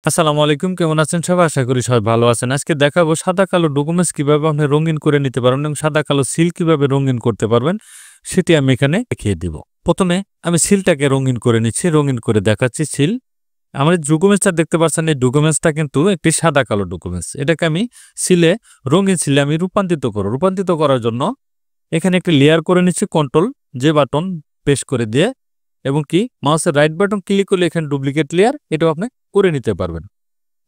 আসসালামু আলাইকুম। কেমন আছেন সবাই? আশা করি সবাই ভালো আছেন। আজকে দেখাবো সাদা কালো ডকুমেন্টস কিভাবে আপনি রঙিন করে নিতে পারবেন এবং সাদা কালো সিল কিভাবে রঙিন করতে পারবেন সেটি আমি এখানে দেখিয়ে দিব। প্রথমে আমি সিলটাকে রঙিন করে নিচ্ছি, রঙিন করে দেখাচ্ছি সিল। আমার এই ডকুমেন্টসটা দেখতে পাচ্ছেন, এই ডকুমেন্টসটা কিন্তু একটি সাদা কালো ডকুমেন্টস। এটাকে আমি সিলে রঙিন সিলে আমি রূপান্তরিত করব। রূপান্তরিত করার জন্য এখানে একটি লেয়ার করে নিচ্ছি, কন্ট্রোল যে বাটন প্রেস করে দিয়ে এবং কি মাউসের রাইট বাটন ক্লিক করলে এখানে ডুপ্লিকেট লেয়ার এটাও আপনি করে নিতে পারবেন।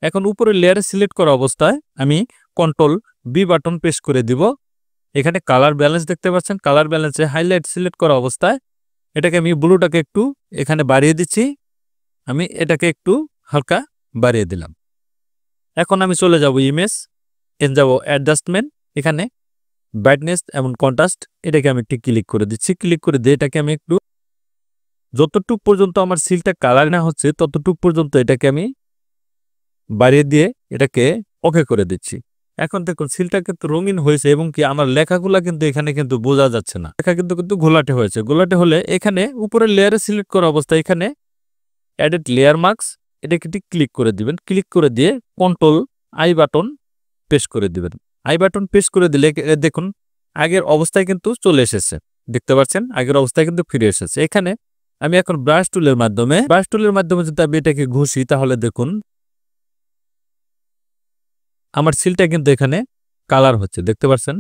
এখন উপরে লেয়ারে সিলেক্ট করা অবস্থায় আমি কন্ট্রোল বি বাটন প্রেস করে দিব। এখানে কালার ব্যালেন্স দেখতে পাচ্ছেন, কালার ব্যালেন্সে হাইলাইট সিলেক্ট করা অবস্থায় এটাকে আমি ব্লুটাকে একটু এখানে বাড়িয়ে দিচ্ছি, আমি এটাকে একটু হালকা বাড়িয়ে দিলাম। এখন আমি চলে যাব ইমেজ, যাব অ্যাডজাস্টমেন্ট, এখানে ব্রাইটনেস এবং কন্ট্রাস্ট এটাকে আমি একটু ক্লিক করে দিচ্ছি। ক্লিক করে দিয়ে এটাকে আমি একটু যতটুক পর্যন্ত আমার সিলটা কালার না হচ্ছে ততটুক পর্যন্ত এটাকে আমি বাড়িয়ে দিয়ে এটাকে ওকে করে দিচ্ছি। এখন দেখুন সিলটা কিন্তু রঙিন হয়েছে এবং কি আমার লেখাগুলা কিন্তু এখানে কিন্তু বোঝা যাচ্ছে না, লেখা কিন্তু কিন্তু ঘোলাটে হয়েছে। ঘোলাটে হলে এখানে উপরের লেয়ারে সিলেক্ট করা অবস্থায় এখানে এডিট লেয়ার মার্কস এটাকে ক্লিক করে দিবেন। ক্লিক করে দিয়ে কন্ট্রোল আই বাটন প্রেস করে দিবেন। আই বাটন প্রেস করে দিলে দেখুন আগের অবস্থায় কিন্তু চলে এসেছে, দেখতে পাচ্ছেন আগের অবস্থায় কিন্তু ফিরে এসেছে। এখানে আমি এখন ব্রাশ টুলের মাধ্যমে যদি আমি এটাকে ঘষি তাহলে দেখুন আমার সিলটা কিন্তু এখানে কালার হচ্ছে, দেখতে পাচ্ছেন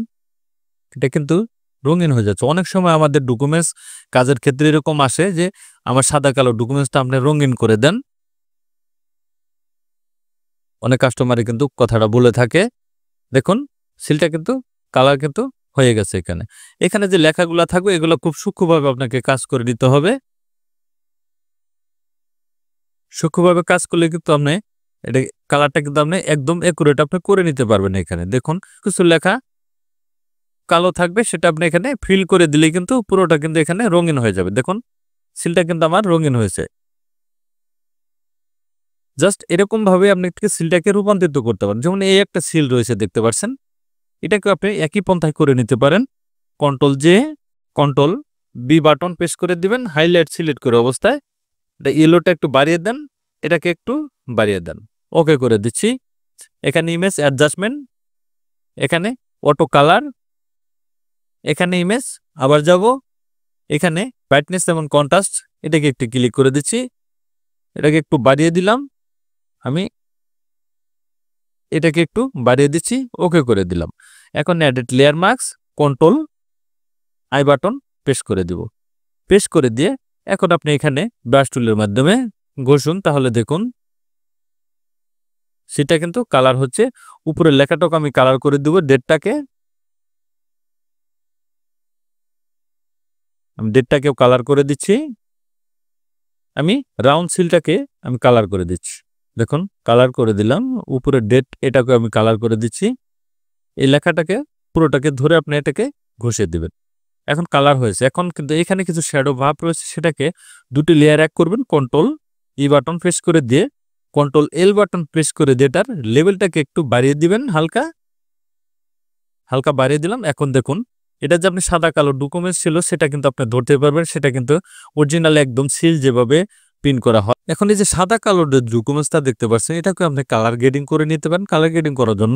এটা কিন্তু রঙিন হয়ে যাচ্ছে। অনেক সময় আমাদের ডকুমেন্টস কাজের ক্ষেত্রে এরকম আসে যে আমার সাদা কালো ডকুমেন্টসটা আপনি রঙিন করে দেন, অনেক কাস্টমারে কিন্তু কথাটা বলে থাকে। দেখুন সিলটা কিন্তু কালার কিন্তু হয়ে গেছে। এখানে এখানে যে লেখাগুলো থাকবে এগুলো খুব সূক্ষ্মভাবে আপনাকে কাজ করে নিতে হবে। সূক্ষ্মভাবে কাজ করলে কিন্তু আপনি এটা কালারটা কিন্তু আপনি একদম একুরেট আপনি করে নিতে পারবেন। এখানে দেখুন কিছু লেখা কালো থাকবে, সেটা আপনি এখানে ফিল করে দিলে কিন্তু পুরোটা কিন্তু এখানে রঙিন হয়ে যাবে। দেখুন সিলটা কিন্তু আমার রঙিন হয়েছে। জাস্ট এরকম ভাবে আপনি সিলটাকে রূপান্তরিত করতে পারেন। যেমন এই একটা সিল রয়েছে দেখতে পাচ্ছেন, এটাকে আপনি একই পন্থায় করে নিতে পারেন। Control J control B button press করে দিবেন, হাইলাইট সিলেক্ট করে অবস্থায় এটা ইয়েলোটা একটু বাড়িয়ে দেন, এটাকে একটু বাড়িয়ে দেন, ওকে করে দিচ্ছি। এখানে ইমেজ অ্যাডজাস্টমেন্ট, এখানে অটো কালার, এখানে ইমেজ আবার যাব, এখানে ব্রাইটনেস এবং কন্ট্রাস্ট এটাকে একটু ক্লিক করে দিচ্ছি, এটাকে একটু বাড়িয়ে দিলাম, আমি এটাকে একটু বাড়িয়ে দিচ্ছি, ওকে করে দিলাম। এখন edit layer marks control I button press করে দিব। প্রেস করে দিয়ে এখন আপনি এখানে ব্রাশ টুলের মাধ্যমে ঘষুন, তাহলে দেখুন সেটা কিন্তু কালার হচ্ছে। উপরের লেখাটাকে আমি কালার করে দিব, ডেটটাকে আমি ডেটটাকেও কালার করে দিচ্ছি। আমি রাউন্ড সিলটাকে আমি কালার করে দিচ্ছি, দেখুন কালার করে দিলাম। উপরের ডেট এটাকে আমি কালার করে দিচ্ছি। এই লেখাটাকে পুরোটাকে ধরে আপনি এটাকে ঘষে দিবেন, এখন কালার হয়েছে। এখন কিন্তু এখানে কিছু শ্যাডো ভাব রয়েছে, সেটাকে দুটি লেয়ার এক করবেন, কন্ট্রোল ই বাটন প্রেস করে দিয়ে কন্ট্রোল এল বাটন প্রেস করে দিয়ে এটার লেভেলটাকে একটু বাড়িয়ে দিবেন, হালকা হালকা বাড়িয়ে দিলাম। এখন দেখুন এটা যে আপনি সাদা কালো ডকুমেন্টস ছিল সেটা কিন্তু আপনি ধরতে পারবেন, সেটা কিন্তু অরিজিনাল একদম সিল যেভাবে প্রিন্ট করা হয়। এখন এই যে সাদা কালো ডকুমেন্টসটা দেখতে পাচ্ছেন, এটাকে আপনি কালার গ্রেডিং করে নিতে পারেন। কালার গ্রেডিং করার জন্য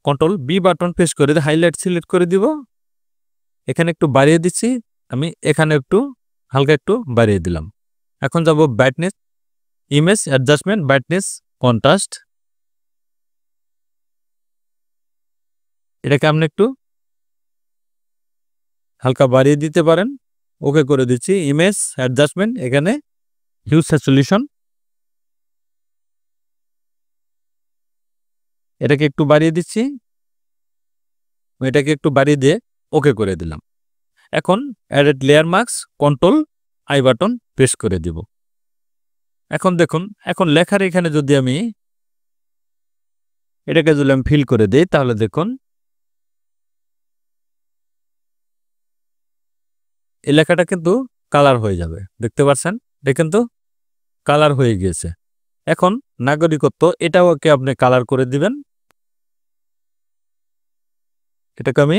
কন্ট্রোল বি বাটন প্রেস করে হাইলাইট সিলেক্ট করে দিব, এখানে একটু বাড়িয়ে দিচ্ছি, আমি এখানে একটু হালকা একটু বাড়িয়ে দিলাম। এখন যাব brightness, image adjustment, brightness contrast, এটাকে আপনি একটু হালকা বাড়িয়ে দিতে পারেন, ওকে করে দিচ্ছি। ইমেজ অ্যাডজাস্টমেন্ট, এখানে হিউ স্যাচুরেশন এটাকে একটু বাড়িয়ে দিচ্ছি, এটাকে একটু বাড়িয়ে দিয়ে ওকে করে দিলাম। এখন edit layer marks control I button press করে দিব। এখন দেখুন এখন লেখার এখানে যদি আমি এটাকে যদি আমি ফিল করে দিই তাহলে দেখুন এই লেখাটা কিন্তু কালার হয়ে যাবে, দেখতে পাচ্ছেন এটা কিন্তু কালার হয়ে গিয়েছে। এখন নাগরিকত্ব এটাও আপনি কালার করে দিবেন, এটাকে আমি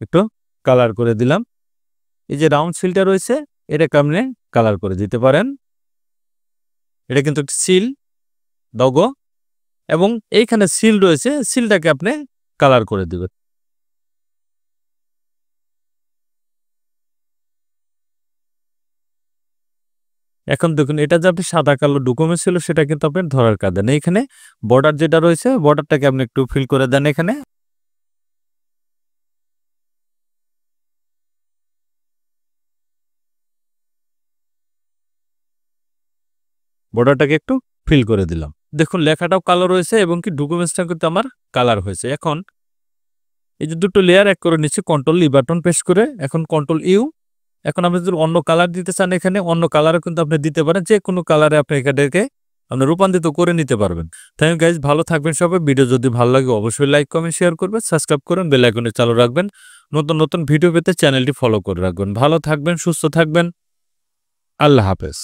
একটু কালার করে দিলাম। এই যে রাউন্ড সিলটা রয়েছে এটাকে আপনি কালার করে দিতে পারেন। এটা কিন্তু একটা সিল লোগো এবং এইখানে সিল রয়েছে, সিলটাকে আপনি কালার করে দিবেন। এখন দেখুন এটা যে আপনি সাদা কালো ডকুমেন্ট ছিল সেটা কিন্তু আপনার ধরার কাজ দেন। এইখানে বর্ডার যেটা রয়েছে বর্ডারটাকে আপনি একটু ফিল করে দেন এখানে। বর্ডারটাকে একটু ফিল করে দিলাম। দেখুন লেখাটাও কালো রয়েছে এবং কি ডকুমেন্টসটা কিন্তু আমার কালার হয়েছে। এখন এই যে দুটো লেয়ার এক করে নিচ্ছি কন্ট্রোল ই বাটন প্রেস করে, এখন কন্ট্রোল ইউ। এখন আপনি যদি অন্য কালার দিতে চান এখানে অন্য কালারও কিন্তু আপনি দিতে পারেন, যে কোনো কালারে আপনি এটাকে আপনি রূপান্তরিত করে নিতে পারবেন। থ্যাংক ইউ গাইজ, ভালো থাকবেন সবাই। ভিডিও যদি ভালো লাগে অবশ্যই লাইক কমেন্ট শেয়ার করবেন, সাবস্ক্রাইব করুন, বেল আইকনে চালু রাখবেন। নতুন নতুন ভিডিও পেতে চ্যানেলটি ফলো করে রাখবেন। ভালো থাকবেন, সুস্থ থাকবেন। আল্লাহ হাফেজ।